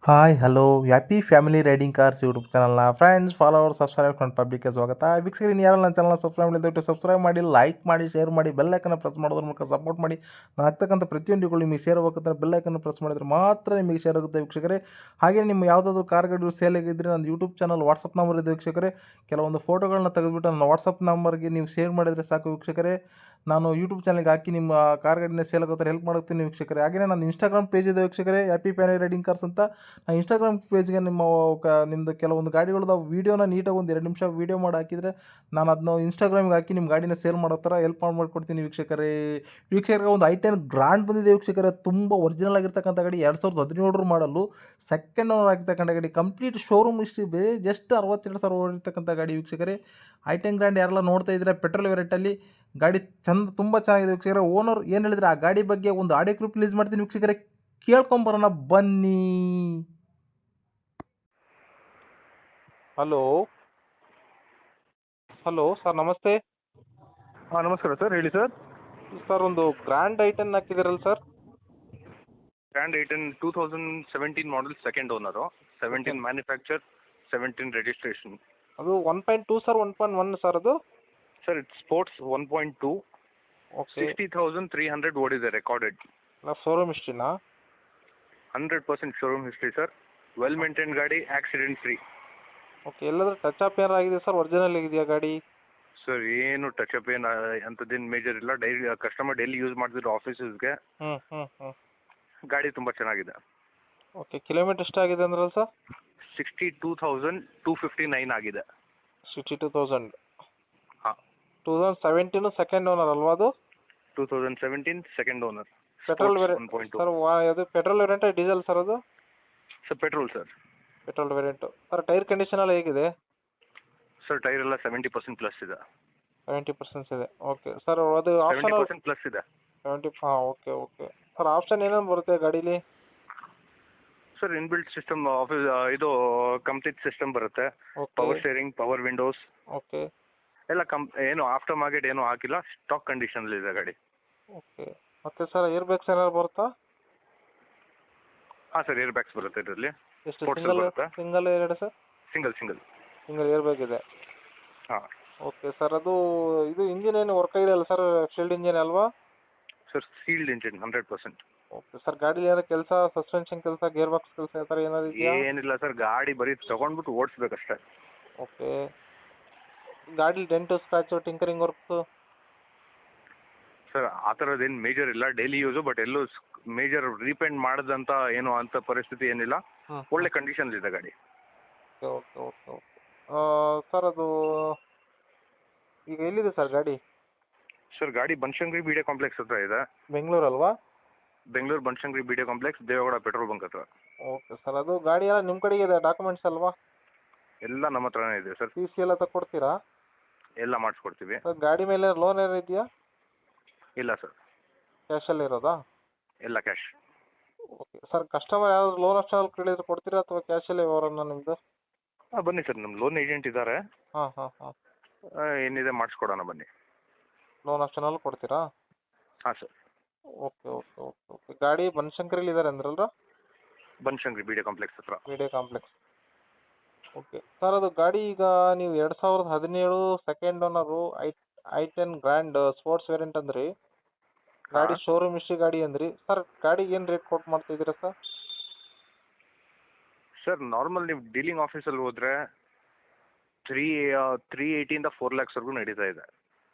Hi hello happy family riding cars YouTube ಚಾನಲ್ನ friends follower subscribe ಕೊಂಡು ಪಬ್ಲಿಕ್ಗೆ ಸ್ವಾಗತ. ವೀಕ್ಷಕರು ಇನ್ನು ಯಾರಲ್ಲ ನನ್ನ ಚಾನಲ್ನ ಸಬ್ಸ್ಕ್ರೈಬ್ ಮಾಡಿ ದಯವಿಟ್ಟು ಸಬ್ಸ್ಕ್ರೈಬ್ ಮಾಡಿ, ಲೈಕ್ ಮಾಡಿ, ಶೇರ್ ಮಾಡಿ, ಬೆಲ್ಲೈಕನ್ನು ಪ್ರೆಸ್ ಮಾಡೋದ್ರ ಮೂಲಕ ಸಪೋರ್ಟ್ ಮಾಡಿ. ನಾನು ಆಗ್ತಕ್ಕಂಥ ಪ್ರತಿಯೊಂದು ನಿಮಗೆ ಶೇರ್ ಆಗಬೇಕಂದ್ರೆ ಬೆಲ್ಲೈಕನ್ನು ಪ್ರೆಸ್ ಮಾಡಿದ್ರೆ ಮಾತ್ರ ನಿಮಗೆ ಶೇರ್ ಆಗುತ್ತೆ ವೀಕ್ಷಕರೇ. ಹಾಗೆ ನಿಮ್ಮ ಯಾವುದಾದ್ರೂ ಕಾರ್ಗಳು ಸೇಲಾಗಿದ್ದರೆ ನನ್ನ ಯೂಟ್ಯೂಬ್ ಚಾನಲ್ ವಾಟ್ಸಪ್ ನಂಬರ್ ಇದೆ ವೀಕ್ಷಕರೇ. ಕೆಲವೊಂದು ಫೋಟೋಗಳನ್ನ ತೆಗೆದುಬಿಟ್ಟು ನನ್ನ ವಾಟ್ಸಪ್ ನಂಬರ್ಗೆ ನೀವು ಶೇರ್ ಮಾಡಿದರೆ ಸಾಕು ವೀಕ್ಷಕರೇ. ನಾನು ಯೂಟ್ಯೂಬ್ ಚಾನಲ್ಗೆ ಹಾಕಿ ನಿಮ್ಮ ಕಾರ್ ಗಾಡಿನ ಸೇಲ್ ಆಗೋದ್ರೆ ಹೆಲ್ಪ್ ಮಾಡುತ್ತೀನಿ ವೀಕ್ಷಕರೇ. ಹಾಗೆಯೇ ನನ್ನ ಇನ್ಸ್ಟಾಗ್ರಾಮ್ ಪೇಜ್ ಇದೆ ವೀಕ್ಷಕರೇ, ಹ್ಯಾಪಿ ಫ್ಯಾಮಿಲಿ ರೈಡಿಂಗ್ ಕಾರ್ಸ್ ಅಂತ. ನಾನು ಇನ್ಸ್ಟಾಗ್ರಾಮ್ ಪೇಜ್ಗೆ ನಿಮ್ಮದು ಕೆಲವೊಂದು ಗಾಡಿಗಳದ ವೀಡಿಯೋನ ನೀಟಾಗಿ ಒಂದು 2 ನಿಮಿಷ ವೀಡಿಯೋ ಮಾಡಿ ಹಾಕಿದರೆ ನಾನು ಅದನ್ನ ಇನ್ಸ್ಟಾಗ್ರಾಮ್ಗೆ ಹಾಕಿ ನಿಮ್ಮ ಗಾಡಿನ ಸೇಲ್ ಮಾಡೋ ಥರ ಹೆಲ್ಪ್ ಮಾಡಿಕೊಡ್ತೀನಿ ವೀಕ್ಷಕರೇ. ವೀಕ್ಷಕರಿಗೆ ಒಂದು ಐ10 ಗ್ರಾಂಡ್ ಬಂದಿದೆ ವೀಕ್ಷಕರೇ. ತುಂಬ ಒರಿಜಿನಲ್ ಆಗಿರ್ತಕ್ಕಂಥ ಗಾಡಿ, 2017 ಮಾಡಲು, ಸೆಕೆಂಡ್ ಓನರ್ ಆಗಿರ್ತಕ್ಕಂಥ ಗಾಡಿ, ಕಂಪ್ಲೀಟ್ ಶೋರೂಮ್ ಹಿಸ್ಟ್ರಿ, ಬೇರೆ ಜಸ್ಟ್ 62,000 ಓಡಿರ್ತಕ್ಕಂಥ ಗಾಡಿ ವೀಕ್ಷಕರೇ. ಐ10 ಗ್ರಾಂಡ್ ಯಾರೆಲ್ಲ ನೋಡ್ತಾ ಇದ್ದೀರಾ ಪೆಟ್ರೋಲ್ ವೇರಿಯಂಟಲ್ಲಿ ಗಾಡಿ ತುಂಬ ಚೆನ್ನಾಗಿದೆ ವೀಕ್ಷಕರೇ. ಓನರ್ ಏನು ಹೇಳಿದ್ರೆ ಆ ಗಾಡಿ ಬಗ್ಗೆ ಒಂದು ಆಡಿಯೋ ಕ್ಲಿಪ್ ರಿಲೀಸ್ ಮಾಡ್ತೀನಿ ವೀಕ್ಷಕರೇ, ಕೇಳ್ಕೊಂಬರೋಣ ಬನ್ನಿ. ಹಲೋ ಹಲೋ ಸರ್, ನಮಸ್ತೆ. ಹಾಂ ನಮಸ್ಕಾರ ಸರ್, ಹೇಳಿ ಸರ್. ಸರ್ ಒಂದು ಗ್ರ್ಯಾಂಡ್ ಐಟನ್ ಹಾಕಿದಿರಲ್ಲ sir? Grand i ten 2017 model, second owner, 17 manufacture, 17 registration. ಅದು 1.2 ಸರ್, 1.1 ಸರ್ ಅದು? Sir it's sports 1.2. ಓಕೆ. 60,300 ಓಡಿದೆ ರೆಕಾರ್ಡೆಡ್. ಶೋರೂಮ್ ಹಿಸ್ಟ್ರಿನಾ? 100% showroom history sir. Well maintain ಗಾಡಿ, ಆಕ್ಸಿಡೆಂಟ್ ಫ್ರೀ. ಓಕೆ. ಎಲ್ಲಾದ್ರೂ ಟಚ್ ಅಪ್ ಏನಾರು ಆಗಿದೆ ಸರ್? ಒರಿಜಿನಲ್ ಇದೆಯಾ ಗಾಡಿ? ಸರ್ ಏನು ಟಚ್ ಅಪ್ ಏನು ಅಂಥದ್ದೇನು ಮೇಜರ್ ಇಲ್ಲ. ಡೈಲಿ ಕಸ್ಟಮರ್ ಡೈಲಿ ಯೂಸ್ ಮಾಡ್ತಿರೋ ಆಫೀಸಸ್ಗೆ. ಹ್ಞೂ. ಗಾಡಿ ತುಂಬ ಚೆನ್ನಾಗಿದೆ. ಓಕೆ. ಕಿಲೋಮೀಟರ್ ಎಷ್ಟಾಗಿದೆ ಅಂದ್ರಲ್ಲ ಸರ್? 62,259 ಆಗಿದೆ. 62,000. ಹಾಂ. 2017 ಸೆಕೆಂಡ್ ಓನರ್ ಅಲ್ವಾ ಅದು? 2017 second owner. Petrol variant 1.2 sir? ಅದು ಪೆಟ್ರೋಲ್ ವೇರಿಯಂಟ್ ಡೀಸೆಲ್ ಸರ್ ಅದು? Sir petrol sir. Petrol variant. Sir tyre condition ಎಲ್ಲ ಹೇಗಿದೆ? ಸರ್ ಟೈರ್ ಎಲ್ಲ 70% ಪ್ಲಸ್ ಇದೆ. 70% ಇದೆ. Okay sir. ಅದು ಆಪ್ಷನ್ 70% ಪ್ಲಸ್ ಇದೆ. 70. ಹಾಂ, ಓಕೆ. ಸರ್ ಆಪ್ಷನ್ ಏನೇನು ಬರುತ್ತೆ ಗಾಡೀಲಿ? ಸರ್ ಇನ್ಬಿಲ್ಟ್ ಸಿಸ್ಟಮ್, ಆಫೀಸ್ ಇದು ಕಂಪ್ಲೀಟ್ ಸಿಸ್ಟಮ್ ಬರುತ್ತೆ. Okay. Power steering, power Windows okay. ಎಲ್ಲ ಏನು ಆಫ್ಟರ್ ಮಾರ್ಕೆಟ್ ಏನು ಹಾಕಿಲ್ಲ, ಸ್ಟಾಕ್ ಕಂಡೀಷನ್ ಇದೆ ಗಾಡಿ. ಓಕೆ. ಮತ್ತೆ ಸರ್ ಏರ್ ಬ್ಯಾಗ್ಸ್ ಏನಾದ್ರು ಬರುತ್ತಾ? ಹಾಂ ಸರ್, ಏರ್ ಬ್ಯಾಗ್ಸ್ ಬರುತ್ತೆ ಇದರಲ್ಲಿ. ಎಷ್ಟು? Sports ಸಿಂಗಲ್ ಬರುತ್ತಾ? ಸಿಂಗಲ್ ಎರಡು sir? Single. Single air bag ಇದೆ. ಹಾಂ ಓಕೆ ಸರ್. ಅದು ಇದು ಇಂಜಿನ್ ಏನು ವರ್ಕ್ ಆಗಿದೆ ಅಲ್ಲ ಸರ್? ಶೀಲ್ಡ್ ಇಂಜಿನ್ ಅಲ್ವಾ? Sir, sealed engine 100%. Okay sir. ಗಾಡೀಲಿ ಏನಾದ್ರು ಕೆಲಸ, ಸಸ್ಪೆನ್ಷನ್ ಕೆಲಸ, ಗೇರ್ ಬಾಕ್ಸ್ ಕೆಲಸ ಈ ಥರ ಏನಾದ್ರು ಇದೆಯಾ? ಏನಿಲ್ಲ ಸರ್, ಗಾಡಿ ಬರೀ ತಗೊಂಡ್ಬಿಟ್ಟು ಓಡಿಸ್ಬೇಕಷ್ಟೇ. ಓಕೆ. ಗಾಡೀಲಿ dent, scratch, tinkering works? Sir ಆ ಥರದ್ದೇನು ಮೇಜರ್ ಇಲ್ಲ, ಡೈಲಿ ಯೂಸು. ಬಟ್ ಎಲ್ಲೂ ಮೇಜರ್ ರೀಪೇಂಟ್ ಮಾಡೋದಂತ ಏನು ಅಂತ ಪರಿಸ್ಥಿತಿ ಏನಿಲ್ಲ. ಒಳ್ಳೆ ಕಂಡೀಷನ್ ಇದೆ ಗಾಡಿ. ಓಕೆ. ಸರ್ ಅದು ಈಗ ಎಲ್ಲಿದೆ ಸರ್ ಗಾಡಿ? ಸರ್ ಗಾಡಿ ಬನಶಂಕರಿ BD ಕಾಂಪ್ಲೆಕ್ಸ್ ಹತ್ರ ಇದೆ. ಬೆಂಗಳೂರು ಅಲ್ವಾ? Bengaluru Banashankari BD complex, Devegowda petrol bunk ಹತ್ರ. Okay sir. ಅದು ಗಾಡಿ ಎಲ್ಲ ನಿಮ್ಮ ಕಡೆಗೆ ಇದೆ ಡಾಕ್ಯುಮೆಂಟ್ಸ್ ಅಲ್ವಾ? ಎಲ್ಲ ನಮ್ಮ ಹತ್ರನೇ ಇದೆ ಸರ್. CC ಎಲ್ಲ ತಗೊಡ್ತೀರಾ? ಎಲ್ಲ ಮಾಡಿಸ್ಕೊಡ್ತೀವಿ. ಸರ್ ಗಾಡಿ ಮೇಲೆ ಲೋನ್ ಏನಾರು ಇದೆಯಾ? ಇಲ್ಲ ಸರ್, ಕ್ಯಾಶಲ್ಲಿ ಇರೋದಾ? ಎಲ್ಲ ಕ್ಯಾಶ್. Okay sir. ಕಸ್ಟಮರ್ ಯಾರಾದ್ರು ಲೋನ್ ಅಷ್ಟು ಕೇಳಿದ್ರೆ ಕೊಡ್ತೀರಾ ಅಥವಾ ಕ್ಯಾಶಲ್ಲಿ ವ್ಯವಹಾರನ ನಿಮ್ಮದು? ಹಾಂ ಬನ್ನಿ ಸರ್, ನಮ್ಮ ಲೋನ್ ಏಜೆಂಟ್ ಇದ್ದಾರೆ. ಹಾಂ. ಏನಿದೆ ಮಾಡಿಸ್ಕೊಡೋಣ ಬನ್ನಿ. ಲೋನ್ ಆಪ್ಷನಲ್ಲಿ ಕೊಡ್ತೀರಾ? ಹಾಂ ಸರ್. ಓಕೆ. ಗಾಡಿ ಬನಶಂಕರಿಲಿ ಇದ್ದಾರೆ ಅಂದ್ರಲ್ರ? ಬನಶಂಕರಿ BD ಕಾಂಪ್ಲೆಕ್ಸ್ ಹತ್ರ. BD complex. Okay sir. ಅದು ಗಾಡಿ ಈಗ ನೀವು 2017 ಸೆಕೆಂಡ್ ಓನರು, ಐ10 ಗ್ರ್ಯಾಂಡ್ ಸ್ಪೋರ್ಟ್ಸ್ ವೇರಿಯಂಟ್ ಅಂದ್ರಿ. ಗಾಡಿ ಶೋರೂಮ್ ಹಿಸ್ಟ್ರಿ ಗಾಡಿ ಅಂದ್ರಿ ಸರ್. ಗಾಡಿಗೆ ಏನು ರೇಟ್ ಕೊಟ್ಟು ಮಾಡ್ತಿದ್ದೀರಾ ಸರ್? ಸರ್ ನಾರ್ಮಲ್ ನೀವು ಡೀಲಿಂಗ್ ಆಫೀಸಲ್ಲಿ ಹೋದರೆ 380 4 lakhsವರೆಗೂ ನಡೀತಾ ಇದೆ.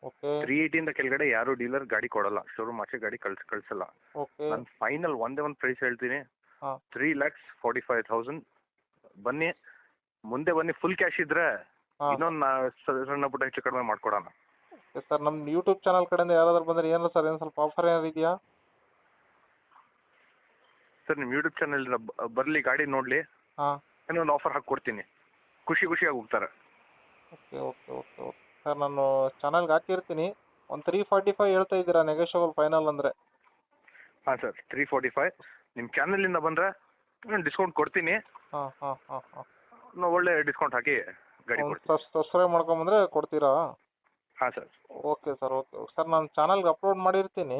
ಓಕೆ. 380 ಕೆಳಗಡೆ ಯಾರು ಡೀಲರ್ ಗಾಡಿ ಕೊಡಲ್ಲ, ಶೋರೂಮ್ ಆಚೆ ಗಾಡಿ ಕಳಿಸಲ್ಲ. ಓಕೆ. ನಾನು ಫೈನಲ್ ಒಂದೇ ಒಂದು ಪ್ರೈಸ್ ಹೇಳ್ತೀನಿ, ಹಾಂ. 3,45,000. ಬನ್ನಿ, ಮುಂದೆ ಬನ್ನಿ. ಫುಲ್ ಕ್ಯಾಶ್ ಇದ್ರೆ ಇನ್ನೊಂದು ಸಣ್ಣ ಪುಟ್ಟ ಹೆಚ್ಚು ಕಡಿಮೆ ಮಾಡ್ಕೊಡೋಣ. Okay sir. ನಮ್ಮ ಯೂಟ್ಯೂಬ್ ಚಾನಲ್ ಕಡೆಯಿಂದ ಯಾರಾದ್ರೂ ಬಂದರೆ ಏನಾರ ಸರ್ ಏನು ಸ್ವಲ್ಪ ಆಫರ್ ಏನಾರು ಇದೆಯಾ? ಸರ್ ನಿಮ್ಮ ಯೂಟ್ಯೂಬ್ ಚಾನಲ್ ಬರಲಿ, ಗಾಡಿ ನೋಡಲಿ, ಹಾಂ. ಇನ್ನೊಂದು ಆಫರ್ ಹಾಕಿ ಖುಷಿಯಾಗಿ ಹೋಗ್ತಾರೆ. ಓಕೆ. ಸರ್ ನಾನು ಚಾನಲ್ಗೆ ಹಾಕಿರ್ತೀನಿ. ಒಂದು 345 ಹೇಳ್ತಾ ಇದ್ದೀರಾ, ನೆಗೋಷಿಯಬಲ್ ಫೈನಲ್ ಅಂದರೆ? ಹಾಂ ಸರ್, 345. ನಿಮ್ಮ ಚಾನಲಿಂದ ಬಂದರೆ ಡಿಸ್ಕೌಂಟ್ ಕೊಡ್ತೀನಿ. ಹಾಂ. ನಾವು ಒಳ್ಳೆ ಡಿಸ್ಕೌಂಟ್ ಹಾಕಿ ಗಾಡಿ ಕೊಡ್ತೀನಿ. ಸಬ್ಸ್ಕ್ರೈಬ್ ಮಾಡ್ಕೊಂಬಂದರೆ ಕೊಡ್ತೀರಾ? ಹಾಂ ಸರ್. Okay sir. ನಾನು ಚಾನಲ್ಗೆ ಅಪ್ಲೋಡ್ ಮಾಡಿರ್ತೀನಿ.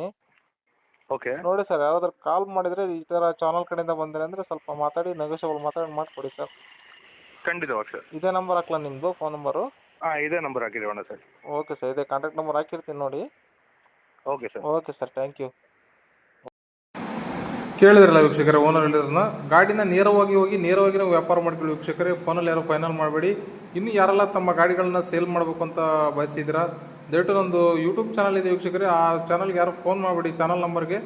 ಓಕೆ ನೋಡಿ ಸರ್, ಯಾರಾದ್ರೂ ಕಾಲ್ ಮಾಡಿದರೆ ಈ ಥರ ಚಾನಲ್ ಕಡೆಯಿಂದ ಬಂದರೆ ಅಂದರೆ ಸ್ವಲ್ಪ ಮಾತಾಡಿ ನೆಗೋಷಿಯಬಲ್ ಮಾಡಿಕೊಡಿ ಸರ್. ಖಂಡಿತವಾಗಿ ಸರ್. ಇದೇ ನಂಬರ್ ಹಾಕ್ಲಾ ನಿಮ್ಮದು ಫೋನ್ ನಂಬರು? ಹಾಂ, ಇದೇ ನಂಬರ್ ಹಾಕಿದ್ದೀವಣ್ಣ ಸರ್. ಓಕೆ ಸರ್, ಇದೇ ಕಾಂಟ್ಯಾಕ್ಟ್ ನಂಬರ್ ಹಾಕಿರ್ತೀನಿ ನೋಡಿ. Okay sir. Okay sir, thank you. ಕೇಳಿದ್ರಲ್ಲ ವೀಕ್ಷಕರೇ, ಓನರ್ ಹೇಳಿದ್ರನ್ನ ಗಾಡಿನ ನೇರವಾಗಿ ಹೋಗಿ ನೇರವಾಗಿ ನಾವು ವ್ಯಾಪಾರ ಮಾಡ್ಕೊಳ್ಳಿ ವೀಕ್ಷಕರೇ. ಫೋನಲ್ಲಿ ಯಾರು ಫೈನಲ್ ಮಾಡಬೇಡಿ. ಇನ್ನು ಯಾರೆಲ್ಲ ತಮ್ಮ ಗಾಡಿಗಳನ್ನ ಸೇಲ್ ಮಾಡಬೇಕು ಅಂತ ಬಯಸಿದ್ದೀರಾ, ದಯವಿಟ್ಟು ನಂದು ಯೂಟ್ಯೂಬ್ ಚಾನಲ್ ಇದೆ ವೀಕ್ಷಕರೇ, ಆ ಚಾನಲ್ಗೆ ಯಾರು ಫೋನ್ ಮಾಡಬೇಡಿ. ಚಾನಲ್ ನಂಬರ್ಗೆ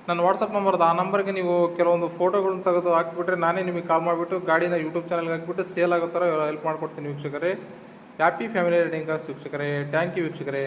ನನ್ನ ವಾಟ್ಸಪ್ ನಂಬರ್ದು, ಆ ನಂಬರ್ಗೆ ನೀವು ಕೆಲವೊಂದು ಫೋಟೋಗಳನ್ನ ತೆಗೆದು ಹಾಕಿಬಿಟ್ರೆ ನಾನೇ ನಿಮಗೆ ಕಾಲ್ ಮಾಡಿಬಿಟ್ಟು ಗಾಡಿನ ಯೂಟ್ಯೂಬ್ ಚಾನಲ್ಗೆ ಹಾಕಿಬಿಟ್ಟು ಸೇಲ್ ಆಗೋ ಥರ ಹೆಲ್ಪ್ ಮಾಡಿಕೊಡ್ತೀನಿ ವೀಕ್ಷಕರೇ. ಹ್ಯಾಪಿ ಫ್ಯಾಮಿಲಿ ರೈಡಿಂಗ್ ಕಾರ್ಸ್ ವೀಕ್ಷಕರೇ. ಥ್ಯಾಂಕ್ ಯು ವೀಕ್ಷಕರೇ.